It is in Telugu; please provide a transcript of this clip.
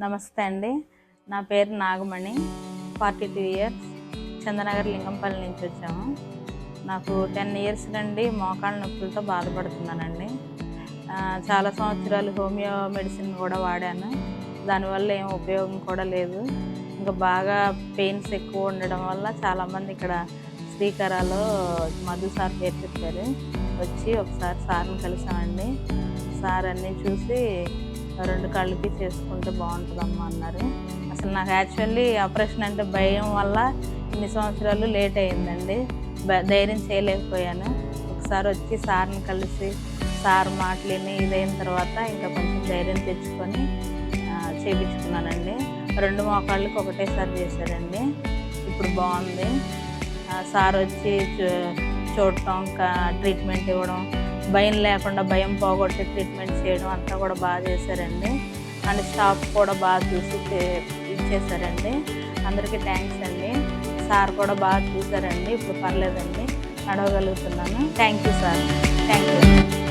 నమస్తే అండి. నా పేరు నాగమణి. 42 ఇయర్స్. చందనగర్ లింగంపల్లి నుంచి వచ్చాము. నాకు 10 ఇయర్స్ నుండి మోకాళ్ళ నొప్పులతో బాధపడుతున్నానండి. చాలా సంవత్సరాలు హోమియో మెడిసిన్ కూడా వాడాను. దానివల్ల ఏం ఉపయోగం కూడా లేదు. ఇంకా బాగా పెయిన్స్ ఎక్కువ ఉండడం వల్ల చాలామంది ఇక్కడ శ్రీకరాలో మధు సార్ పేరు చెప్పారు. వచ్చి ఒకసారి సార్ని కలిసామండి. సార్ అన్నీ చూసి 2 కాళ్ళకి చేసుకుంటే బాగుంటుందమ్మా అన్నారు. అసలు నాకు యాక్చువల్లీ ఆపరేషన్ అంటే భయం వల్ల ఇన్ని సంవత్సరాలు లేట్ అయిందండి. ధైర్యం చేయలేకపోయాను. ఒకసారి వచ్చి సార్ని కలిసి సార్ మాటలిని ఇదైన తర్వాత ఇంకా కొంచెం ధైర్యం తెచ్చుకొని చేయించుకున్నానండి. 2 మోకాళ్ళకి ఒకటేసారి చేశారండి. ఇప్పుడు బాగుంది. సార్ వచ్చి చూడటం, ట్రీట్మెంట్ ఇవ్వడం, భయం లేకుండా భయం పోగొట్టి ట్రీట్మెంట్ చేయడం అంతా కూడా బాగా చేశారండి. అండ్ స్టాఫ్ కూడా బాగా చూసి ఇచ్చేసారండి. అందరికీ థ్యాంక్స్ అండి. సార్ కూడా బాగా చూసారండి. ఇప్పుడు పర్లేదండి, నడవగలుగుతున్నాను. Thank you sir. Thank you.